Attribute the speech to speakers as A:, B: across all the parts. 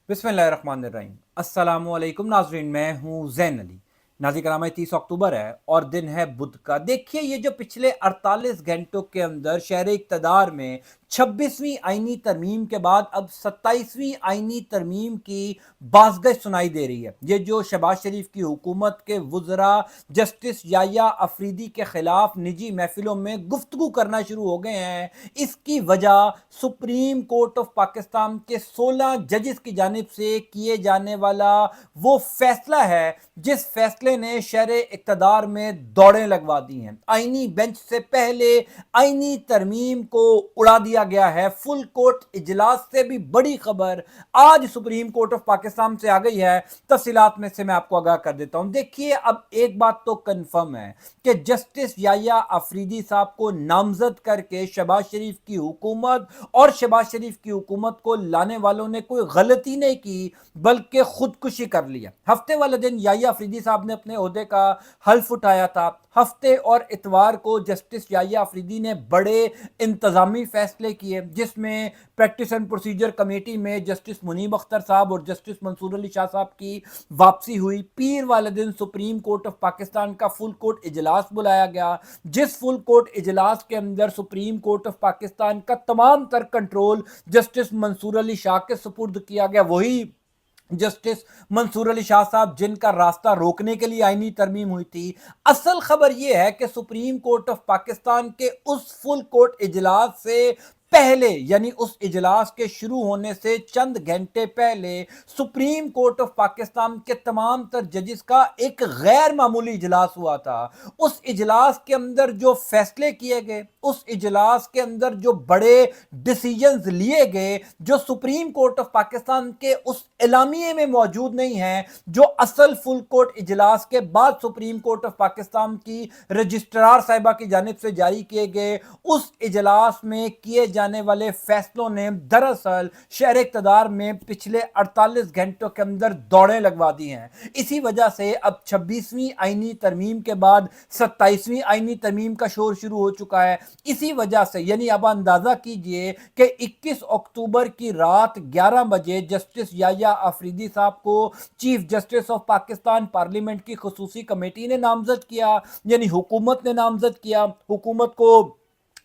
A: बिस्मिल्लाहिर्रहमानिर्रहीम। अस्सलामु अलैकुम नाजरीन, मैं हूँ जैन अली। नाज़रीन कराम, 30 अक्टूबर है और दिन है बुध का। देखिए, ये जो पिछले 48 घंटों के अंदर शहर इक़्तिदार में 26वीं आईनी तरमीम के बाद अब 27वीं आईनी तरमीम की बाज़गश सुनाई दे रही है। ये जो शहबाज शरीफ की हुकूमत के वुज़रा जस्टिस याया अफरीदी के खिलाफ निजी महफिलों में गुफ्तगू करना शुरू हो गए हैं, इसकी वजह सुप्रीम कोर्ट ऑफ पाकिस्तान के 16 जजेस की जानिब से किए जाने वाला वो फैसला है जिस फैसले ने शहर इक़्तिदार में दौड़ें लगवा दी हैं। आईनी बेंच से पहले आईनी तरमीम को उड़ा दिया गया है। फुल कोर्ट इजलास से भी बड़ी खबर आज सुप्रीम कोर्ट ऑफ पाकिस्तान से आ गई है। तफसीलात में से मैं आपको आगाह कर देता हूं। देखिए, अब एक बात तो कंफर्म है कि जस्टिस याया अफरीदी साहब को नामजद करके शहबाज शरीफ की हुकूमत और शहबाज शरीफ की हुकूमत को लाने वालों ने कोई गलती नहीं की, बल्कि खुदकुशी कर लिया। हफ्ते वाले दिन याया अफरीदी साहब ने अपने ओहदे का हल्फ उठाया था। हफ्ते और इतवार को जस्टिस याया अफरीदी ने बड़े इंतजामी फैसले किए, जिसमें प्रैक्टिस एंड प्रोसीजर कमेटी में जस्टिस मुनीब अख्तर साहब और जस्टिस मंसूर अली शाह साहब की वापसी हुई। पीर वाले दिन सुप्रीम कोर्ट ऑफ पाकिस्तान का फुल कोर्ट इजलास बुलाया गया, जिस फुल कोर्ट इजलास के अंदर सुप्रीम कोर्ट ऑफ पाकिस्तान का तमाम तर कंट्रोल जस्टिस मंसूर अली शाह के सुपुर्द किया गया। वही जस्टिस मंसूर अली शाह साहब जिनका रास्ता रोकने के लिए आईनी तरमीम हुई थी। असल खबर यह है कि सुप्रीम कोर्ट ऑफ पाकिस्तान के उस फुल कोर्ट इजलास से पहले, यानी उस इजलास के शुरू होने से चंद घंटे पहले, सुप्रीम कोर्ट ऑफ पाकिस्तान के तमाम तर जजेस का एक गैर मामूली इजलास हुआ था। उस इजलास के अंदर जो फैसले किए गए, उस इजलास के अंदर जो बड़े डिसीजंस लिए गए, जो सुप्रीम कोर्ट ऑफ पाकिस्तान के उस एलामिये में मौजूद नहीं है, जो असल फुल कोर्ट इजलास के बाद सुप्रीम कोर्ट ऑफ पाकिस्तान की रजिस्ट्रार साहिबा की जानिब से जारी किए गए, उस इजलास में किए जाने वाले फैसलों ने दरअसल शहर इक़्तिदार में पिछले 48 घंटों के अंदर दौड़ें लगवा दी हैं। इसी वजह से अब 26वीं आईनी तरमीम के बाद 27वीं आईनी तरमीम का शोर शुरू हो चुका है। इसी वजह से, यानी अब अंदाजा कीजिए कि 21 अक्टूबर की रात 11 बजे जस्टिस याया अफरीदी साहब को chief justice of Pakistan parliament की खुसूसी कमेटी ने नामजद किया, यानी हुकूमत ने नामजद किया, हुकूमत को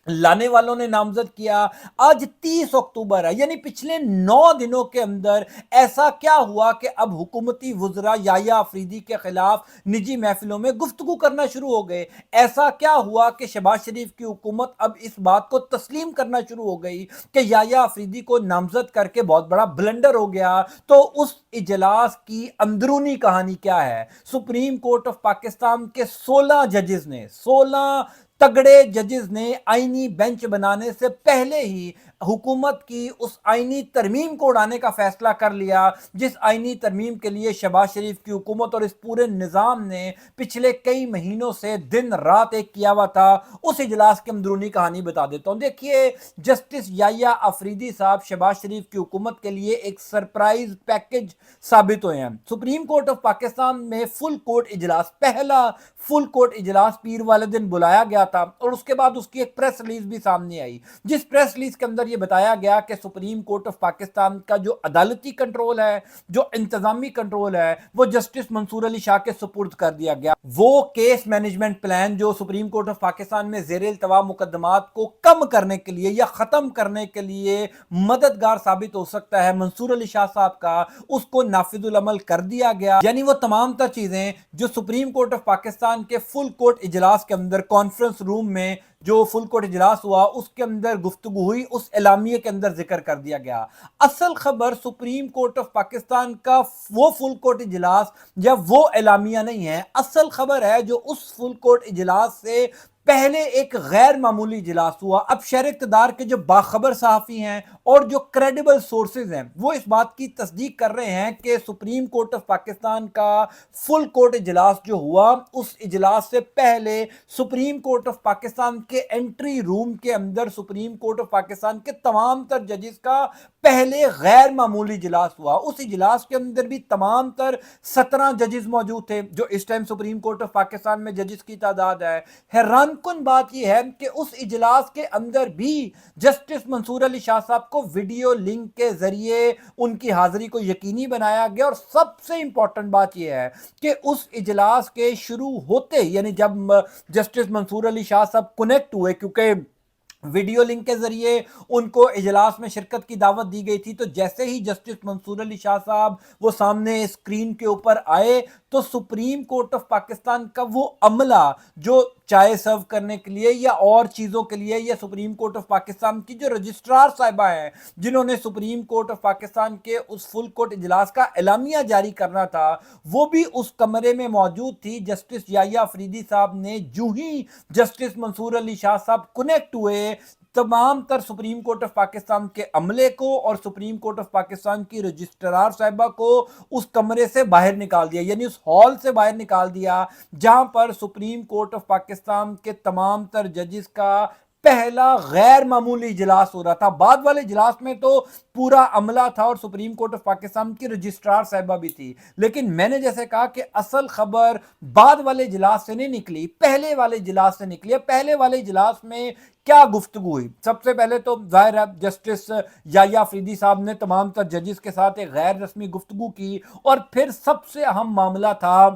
A: लाने वालों ने नामजद किया। आज 30 अक्टूबर है, यानी पिछले 9 दिनों के अंदर ऐसा क्या हुआ कि अब हुकूमती वुज़रा याया अफरीदी के खिलाफ निजी महफिलों में गुफ्तगू करना शुरू हो गए। ऐसा क्या हुआ कि शहबाज शरीफ की हुकूमत अब इस बात को तस्लीम करना शुरू हो गई कि याया अफरीदी को नामजद करके बहुत बड़ा ब्लंडर हो गया। तो उस इजलास की अंदरूनी कहानी क्या है? सुप्रीम कोर्ट ऑफ पाकिस्तान के 16 जजेस ने, 16 तगड़े जजेस ने आईनी बेंच बनाने से पहले ही हुकूमत की उस आईनी तरमीम को उड़ाने का फैसला कर लिया, जिस आईनी तरमीम के लिए शहबाज शरीफ की हुकूमत और इस पूरे निज़ाम ने पिछले कई महीनों से दिन रात एक किया हुआ था। उस इजलास की अंदरूनी कहानी बता देता हूं। देखिए, जस्टिस याया अफरीदी साहब शहबाज शरीफ की हुकूमत के लिए एक सरप्राइज पैकेज साबित हुए हैं। सुप्रीम कोर्ट ऑफ पाकिस्तान में फुल कोर्ट इजलास, पहला फुल कोर्ट इजलास पीर वाले दिन बुलाया गया था और उसके बाद उसकी एक प्रेस रिलीज भी सामने आई, जिस प्रेस रिलीज के अंदर यह बताया गया कि सुप्रीम कोर्ट ऑफ पाकिस्तान का जो अदालती कंट्रोल है, जो इंतजामी कंट्रोल है, वो जस्टिस मंसूर अली शाह के सुपुर्द कर दिया गया। वो केस मैनेजमेंट प्लान जो सुप्रीम कोर्ट ऑफ पाकिस्तान में ज़ेर इल्तवा मुकदमात को कम करने के लिए या खत्म करने के लिए मददगार साबित हो सकता है मंसूर अली शाह साहब का, उसको नाफिजुल अमल कर दिया गया। यानी वो तमाम तर चीजें जो सुप्रीम कोर्ट ऑफ पाकिस्तान के फुल कोर्ट इजलास के अंदर कॉन्फ्रेंस रूम में जो फुल कोर्ट इजलास हुआ उसके अंदर गुफ्तगू हुई, उस एलामिये के अंदर जिक्र कर दिया गया। असल खबर सुप्रीम कोर्ट ऑफ पाकिस्तान का वो फुल कोर्ट इजलास या वो एलामिया नहीं है। असल खबर है जो उस फुल कोर्ट इजलास से पहले एक गैर मामूली इजलास हुआ। अब शहर इक़्तिदार के जो बाखबर सहाफ़ी हैं और जो क्रेडिबल सोर्सेज हैं, वो इस बात की तस्दीक कर रहे हैं कि सुप्रीम कोर्ट ऑफ पाकिस्तान का फुल कोर्ट इजलास जो हुआ, उस इजलास से पहले सुप्रीम कोर्ट ऑफ पाकिस्तान के एंट्री रूम के अंदर सुप्रीम कोर्ट ऑफ पाकिस्तान के तमाम तर जजेस का पहले गैर मामूली इजलास हुआ। उस इजलास के अंदर भी तमाम तर 17 जजेस मौजूद थे, जो इस time supreme court of Pakistan में जजेस की तादाद है। हैरान حیران کن بات یہ ہے کہ اس اجلاس کے اندر بھی جسٹس منصور علی شاہ صاحب کو ویڈیو لنک کے ذریعے ان کی حاضری کو یقینی بنایا گیا، اور سب سے امپورٹنٹ بات یہ ہے کہ اس اجلاس کے شروع ہوتے یعنی جب جسٹس منصور علی شاہ صاحب کنیکٹ ہوئے، کیونکہ ویڈیو لنک کے ذریعے ان کو اجلاس میں شرکت کی دعوت دی گئی تھی، تو جیسے ہی جسٹس منصور علی شاہ صاحب وہ سامنے اسکرین کے اوپر آئے تو سپریم کورٹ آف پاکستان کا وہ عملہ جو چائے سرو کرنے کے لیے یا اور چیزوں کے لیے، یا سپریم کورٹ آف پاکستان کی جو رجسٹرار صاحبہ ہیں جنہوں نے سپریم کورٹ آف پاکستان کے اس فل کورٹ اجلاس کا اعلامیہ جاری کرنا تھا، وہ بھی اس کمرے میں موجود تھی۔ جسٹس یحییٰ افریدی صاحب نے جو ہی جسٹس منصور علی شاہ صاحب کنیکٹ ہوئے، تمام تر سپریم کورٹ آف پاکستان کے عملے کو اور سپریم کورٹ آف پاکستان کی رجسٹرار صاحبہ کو اس کمرے سے باہر نکال دیا، یعنی اس ہال سے باہر نکال دیا جہاں پر سپریم کورٹ آف پاکستان کے تمام تر ججز کا پہلا غیر معمولی اجلاس ہو رہا تھا۔ بعد والے اجلاس میں تو پورا عملہ تھا اور سپریم کورٹ آف پاکستان کی رجسٹرار صاحبہ بھی تھی، لیکن میں نے جیسے کہا کہ اصل خبر بعد والے اجلاس سے نہیں نکلی، پہلے والے اجلاس سے نکلی ہے۔ پہلے والے اجلاس میں کیا گفتگو ہوئی؟ سب سے پہلے تو ظاہر ہے جسٹس یحییٰ افریدی صاحب نے تمام تر ججز کے ساتھ ایک غیر رسمی گفتگو کی، اور پھر سب سے اہم معاملہ تھا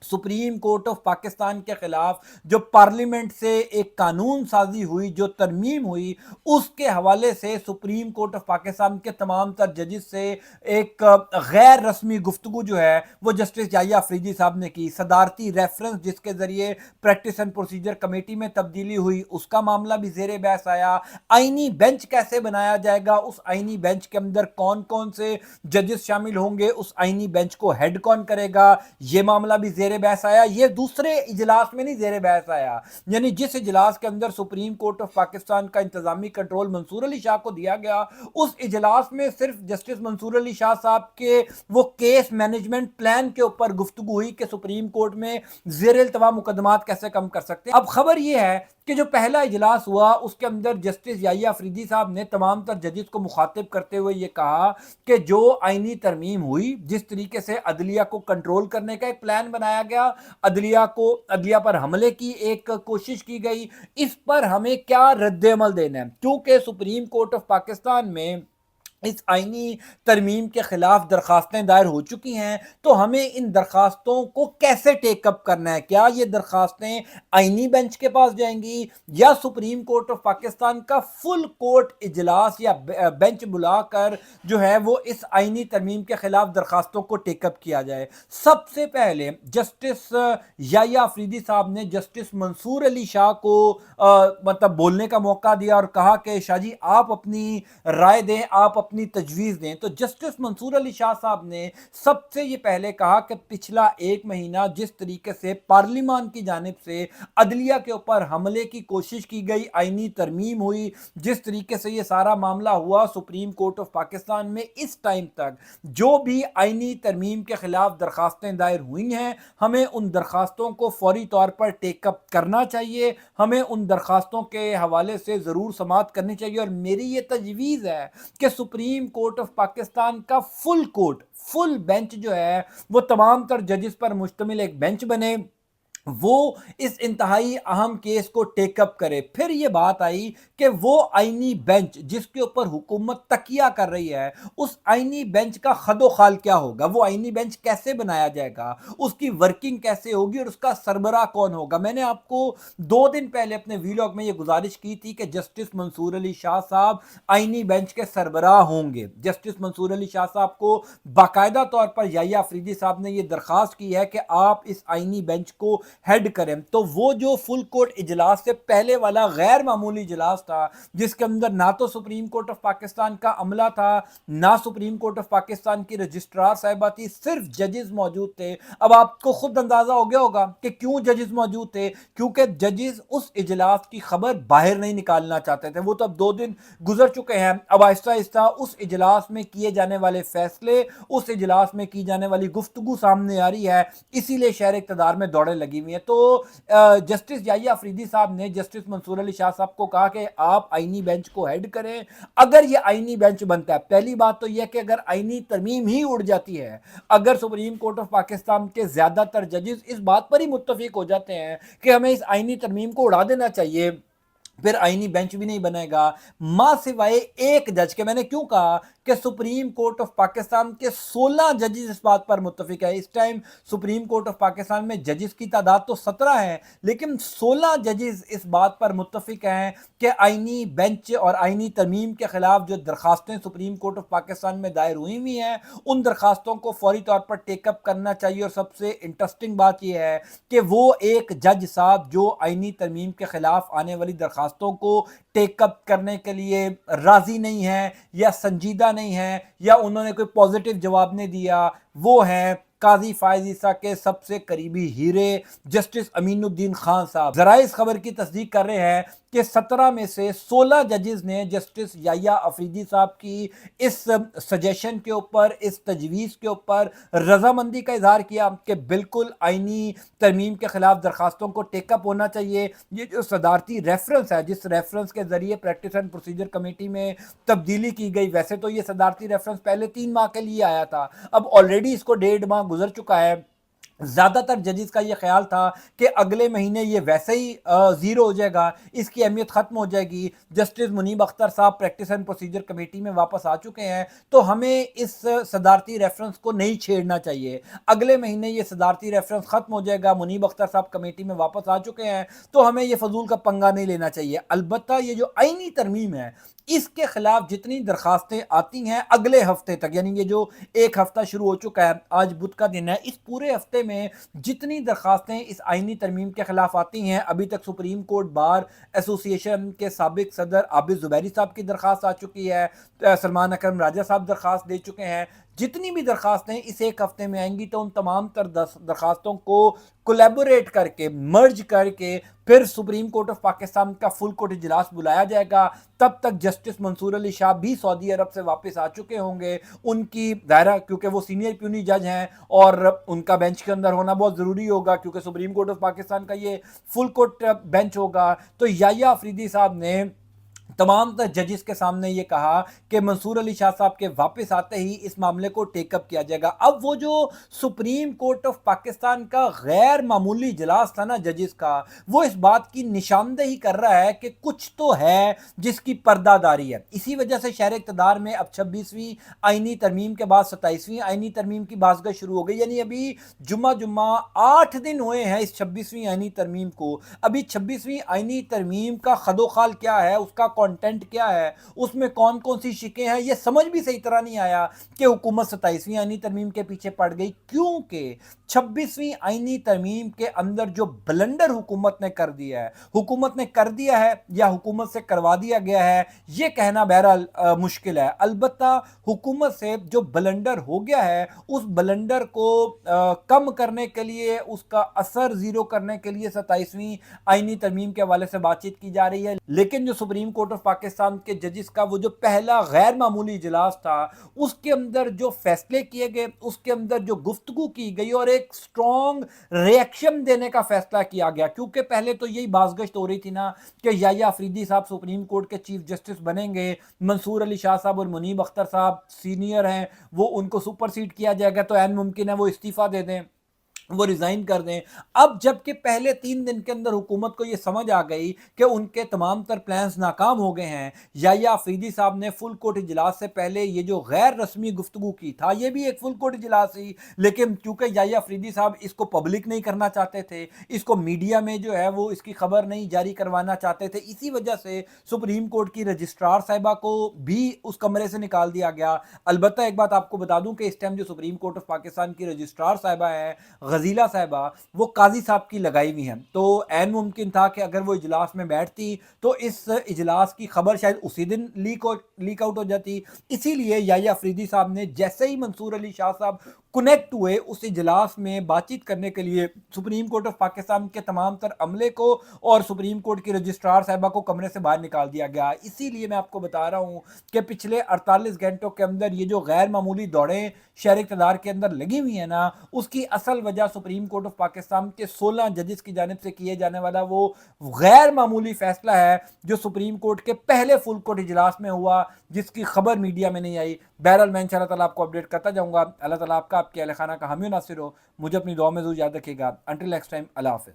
A: سپریم کورٹ آف پاکستان کے خلاف جو پارلیمنٹ سے ایک قانون سازی ہوئی، جو ترمیم ہوئی، اس کے حوالے سے سپریم کورٹ آف پاکستان کے تمام تر ججز سے ایک غیر رسمی گفتگو جو ہے وہ جسٹس یحییٰ افریدی صاحب نے کی۔ صدارتی ریفرنس جس کے ذریعے پریکٹس اینڈ پروسیجر کمیٹی میں تبدیلی ہوئی، اس کا معاملہ بھی زیر بحث آیا۔ آئینی بینچ کیسے بنایا جائے گا، اس آئینی بینچ کے اندر کون کون سے ججز شامل ہوں گے، اس آئینی بینچ کو ہیڈ کون کرے گا، یہ معاملہ بھی زیر بحث آیا۔ یہ دوسرے اجلاس میں نہیں زیر بحث آیا، یعنی جس اجلاس کے اندر سپریم کورٹ آف پاکستان کا انتظامی کنٹرول منصور علی شاہ کو دیا گیا، اس اجلاس میں صرف جسٹس منصور علی شاہ صاحب کے وہ کیس مینجمنٹ پلان کے اوپر گفتگو ہوئی کہ سپریم کورٹ میں زیر التوا مقدمات کیسے کم کر سکتے ہیں۔ اب خبر یہ ہے کہ جو پہلا اجلاس ہوا اس کے اندر جسٹس یحییٰ افریدی صاحب نے تمام تر ججز کو مخاطب کرتے ہوئے یہ کہا کہ جو آئینی ترمیم ہوئی، جس طریقے سے عدلیہ کو کنٹرول کرنے کا ایک پلان بنایا گیا، عدلیہ پر حملے کی ایک کوشش کی گئی، اس پر ہمیں کیا رد عمل دینا ہے، کیونکہ سپریم کورٹ آف پاکستان میں اس آئینی ترمیم کے خلاف درخواستیں دائر ہو چکی ہیں، تو ہمیں ان درخواستوں کو کیسے ٹیک اپ کرنا ہے؟ کیا یہ درخواستیں آئینی بینچ کے پاس جائیں گی یا سپریم کورٹ آف پاکستان کا فل کورٹ اجلاس یا بینچ بلا کر جو ہے وہ اس آئینی ترمیم کے خلاف درخواستوں کو ٹیک اپ کیا جائے؟ سب سے پہلے جسٹس یحییٰ افریدی صاحب نے جسٹس منصور علی شاہ کو مطلب بولنے کا موقع دیا اور کہا کہ شاہ جی آپ اپنی رائے دیں، آپ اپنی تجویز دیں۔ تو جسٹس منصور علی شاہ صاحب نے سب سے یہ پہلے کہا کہ پچھلا ایک مہینہ جس طریقے سے پارلیمان کی جانب سے عدلیہ کے اوپر حملے کی کوشش کی گئی، آئینی ترمیم ہوئی، جس طریقے سے یہ سارا معاملہ ہوا، سپریم کورٹ آف پاکستان میں اس ٹائم تک جو بھی آئینی ترمیم کے خلاف درخواستیں دائر ہوئی ہیں، ہمیں ان درخواستوں کو فوری طور پر ٹیک اپ کرنا چاہیے، ہمیں ان درخواستوں کے حوالے سے ضرور سماعت کرنی چاہیے، اور میری یہ تجویز ہے کہ سپریم کورٹ آف پاکستان کا فل بینچ جو ہے وہ تمام تر ججز پر مشتمل ایک بینچ بنے، وہ اس انتہائی اہم کیس کو ٹیک اپ کرے۔ پھر یہ بات آئی کہ وہ آئینی بینچ جس کے اوپر حکومت تکیہ کر رہی ہے، اس آئینی بینچ کا خد و خال کیا ہوگا، وہ آئینی بینچ کیسے بنایا جائے گا، اس کی ورکنگ کیسے ہوگی اور اس کا سربراہ کون ہوگا۔ میں نے آپ کو 2 دن پہلے اپنے ویلاگ میں یہ گزارش کی تھی کہ جسٹس منصور علی شاہ صاحب آئینی بینچ کے سربراہ ہوں گے۔ جسٹس منصور علی شاہ صاحب کو باقاعدہ طور پر یحییٰ افریدی صاحب نے یہ درخواست کی ہے کہ آپ اس آئینی بینچ کو ہیڈ کریں۔ تو وہ جو فل کورٹ اجلاس سے پہلے والا غیر معمولی اجلاس تھا، جس کے اندر نہ تو سپریم کورٹ آف پاکستان کا عملہ تھا، نہ سپریم کورٹ آف پاکستان کی رجسٹرار صاحبہ تھی، صرف ججز موجود تھے۔ اب آپ کو خود اندازہ ہو گیا ہوگا کہ کیوں ججز موجود تھے، کیونکہ ججز اس اجلاس کی خبر باہر نہیں نکالنا چاہتے تھے۔ وہ تو اب 2 دن گزر چکے ہیں، اب آہستہ آہستہ اس اجلاس میں کیے جانے والے فیصلے، اس اجلاس میں کی جانے والی گفتگو سامنے آ رہی ہے، اسی لیے شہر اقتدار میں دوڑیں لگی हुई हैं। तो जस्टिस याहिया अफरीदी साहब ने जस्टिस मंसूर अली शाह साहब को कहा कि आप आईनी बेंच को हेड करें। अगर ये आईनी बेंच बनता है, पहली बात तो यह कि अगर आईनी तरमीम ही उड़ जाती है, अगर सुप्रीम कोर्ट ऑफ पाकिस्तान के ज्यादातर जजेस इस बात पर ही मुत्तफिक हो जाते हैं कि हमें इस आईनी तरमीम को उड़ा देना चाहिए, फिर आईनी बेंच भी नहीं बनेगा। मां सिवाय एक जज के, मैंने क्यों कहा कि सुप्रीम कोर्ट ऑफ पाकिस्तान के 16 जजेस इस बात पर मुत्तफिक है। इस time supreme court of Pakistan में जजेस की तादाद तो 17 है, लेकिन 16 जजेस इस बात पर मुत्तफिक हैं कि आईनी बेंच और आईनी तरमीम के खिलाफ जो दरखास्तें सुप्रीम कोर्ट ऑफ पाकिस्तान में दायर हुई हुई हैं, उन दरखास्तों को फौरी तौर पर टेकअप करना चाहिए। और सबसे इंटरेस्टिंग बात यह है कि वो एक जज साहब जो आईनी तरमीम के खिलाफ आने वाली दरखास्तों को टेकअप करने के लिए राजी नहीं है या संजीदा नहीं है या उन्होंने कोई पॉजिटिव जवाब नहीं दिया, वो है काजी फायज ईसा के सबसे करीबी हीरे जस्टिस अमीनुद्दीन खान साहब। जरा इस खबर की तस्दीक कर रहे हैं कि 17 में से 16 जजेस ने जस्टिस याहिया अफरीदी साहब की इस सजेशन के ऊपर, इस तजवीज़ के ऊपर रजामंदी का इजहार किया कि बिल्कुल आईनी तरमीम के खिलाफ दरखास्तों को टेकअप होना चाहिए। ये जो सदारती रेफरेंस है, जिस रेफरेंस के जरिए प्रैक्टिस एंड प्रोसीजर कमेटी में तब्दीली की गई, वैसे तो ये सदारती रेफरेंस पहले 3 माह के लिए आया था, अब ऑलरेडी इसको 1.5 माह गुजर चुका है। ज्यादातर जजेस का ये ख्याल था कि अगले महीने ये वैसे ही जीरो हो जाएगा, इसकी अहमियत खत्म हो जाएगी। जस्टिस मुनीब अख्तर साहब प्रैक्टिस एंड प्रोसीजर कमेटी में वापस आ चुके हैं, तो हमें इस सदारती रेफरेंस को नहीं छेड़ना चाहिए। अगले महीने ये सदारती रेफरेंस खत्म हो जाएगा, मुनीब अख्तर साहब कमेटी में वापस आ चुके हैं, तो हमें ये फजूल का पंगा नहीं लेना चाहिए। अलबत्ता ये जो आईनी तरमीम है, इसके खिलाफ जितनी दरखास्तें आती हैं अगले हफ्ते तक, यानी ये जो एक हफ्ता शुरू हो चुका है, आज बुध का दिन है, इस पूरे हफ्ते में जितनी दरखास्तें इस आईनी तरमीम के खिलाफ आती हैं, अभी तक सुप्रीम कोर्ट बार एसोसिएशन के साबिक सदर आबिद जुबैरी साहब की दरखास्त आ चुकी है, सलमान अकरम राजा साहब दरखास्त दे चुके हैं। जितनी भी दरखास्तें इस एक हफ्ते में आएंगी, तो उन तमाम तर दरखास्तों को कोलैबोरेट करके, मर्ज करके फिर सुप्रीम कोर्ट ऑफ पाकिस्तान का फुल कोर्ट इजलास बुलाया जाएगा। तब तक जस्टिस मंसूर अली शाह भी सऊदी अरब से वापस आ चुके होंगे। उनकी दायरा, क्योंकि वो सीनियर प्यूनी जज हैं और उनका बेंच के अंदर होना बहुत ज़रूरी होगा, क्योंकि सुप्रीम कोर्ट ऑफ पाकिस्तान का ये फुल कोर्ट बेंच होगा। तो याहिया अफरीदी साहब ने तमाम तर जजेस के सामने ये कहा कि मंसूर अली शाह साहब के वापस आते ही इस मामले को टेकअप किया जाएगा। अब वो जो सुप्रीम कोर्ट ऑफ पाकिस्तान का गैर मामूली इजलास था ना जजेस का, वो इस बात की निशानदेही कर रहा है कि कुछ तो है जिसकी पर्दादारी है। इसी वजह से शहर इक़्तिदार में अब 26वीं आईनी तरमीम के बाद 27वीं आईनी तरमीम की बाज़गश शुरू हो गई। यानी अभी जुम्मा 8 दिन हुए हैं इस 26वीं आईनी तरमीम को। अभी 26वीं आईनी तरमीम का खदोखाल क्या है, उसका कंटेंट क्या है, उसमें कौन कौन सी शिकें हैं, ये समझ भी सही तरह नहीं आया कि हुकूमत 27वीं आईनी तरमीम के पीछे पड़ गई, क्योंकि 26वीं आईनी तरमीम के अंदर जो ब्लंडर हुकूमत ने कर दिया है, हुकूमत ने कर दिया है या हुकूमत से करवा दिया गया है, ये कहना बहरहाल मुश्किल है। अलबत्ता हुकूमत से जो ब्लंडर हो गया है, उस ब्लंडर को कम करने के लिए, उसका असर जीरो करने के लिए 27वीं आईनी तरमीम के हवाले से बातचीत की जा रही है। लेकिन जो सुप्रीम कोर्ट ऑफ पाकिस्तान के जजेस का वो जो पहला गैर मामूली इजलास था, उसके अंदर जो फैसले किए गए, उसके अंदर जो गुफ्तगू की गई और एक स्ट्रॉन्ग रिएक्शन देने का फैसला किया गया, क्योंकि पहले तो यही बाज़गश्त हो रही थी ना कि याहिया अफरीदी साहब सुप्रीम कोर्ट के चीफ जस्टिस बनेंगे, मंसूर अली शाह साहब और मुनीब अख्तर साहब सीनियर हैं, वो उनको सुपरसीड किया जाएगा, तो ऐन मुमकिन है वो इस्तीफा दे दें, वो रिजाइन कर दें। अब जबकि पहले 3 दिन के अंदर हुकूमत को यह समझ आ गई कि उनके तमाम तर प्लान्स नाकाम हो गए हैं, याहिया अफरीदी साहब ने फुल कोर्ट इजलास से पहले ये जो गैर रस्मी गुफ्तगू की था, ये भी एक फुल कोर्ट इजलास थी, लेकिन क्योंकि याहिया अफरीदी साहब इसको पब्लिक नहीं करना चाहते थे, इसको मीडिया में जो है वो इसकी खबर नहीं जारी करवाना चाहते थे, इसी वजह से सुप्रीम कोर्ट की रजिस्ट्रार साहिबा को भी उस कमरे से निकाल दिया गया। अलबत्ता एक बात आपको बता दूं कि इस टाइम जो सुप्रीम कोर्ट ऑफ पाकिस्तान की रजिस्ट्रार साहिबा है गजीला साहिबा, वो काजी साहब की लगाई हुई हैं, तो ऐन मुमकिन था कि अगर वो इजलास में बैठती तो इस इजलास की खबर शायद उसी दिन लीक आउट हो जाती। इसीलिए याहिया अफरीदी साहब ने जैसे ही मंसूर अली शाह साहब कनेक्ट हुए उस इजलास में बातचीत करने के लिए सुप्रीम कोर्ट ऑफ पाकिस्तान के तमाम तर अमले को और सुप्रीम कोर्ट की रजिस्ट्रार साहिबा को कमरे से बाहर निकाल दिया गया। इसीलिए मैं आपको बता रहा हूं कि पिछले 48 घंटों के अंदर ये जो गैर मामूली दौड़ें शहर इक़्तिदार के अंदर लगी हुई है ना, उसकी असल वजह सुप्रीम कोर्ट ऑफ पाकिस्तान के 16 जजेस की जानिब से किए जाने वाला वो गैर मामूली फैसला है जो सुप्रीम कोर्ट के पहले फुल कोर्ट इजलास में हुआ, जिसकी खबर मीडिया में नहीं आई। बहरहाल मैं इंशाअल्लाह ताला आपको अपडेट करता जाऊंगा। अल्लाह ताला आपका आपके अहल खाना का हामी नासिर हो। मुझे अपनी दुआ में ज़रूर याद रखिएगा। अंटिल नेक्स्ट टाइम, अल्लाह हाफ़िज़।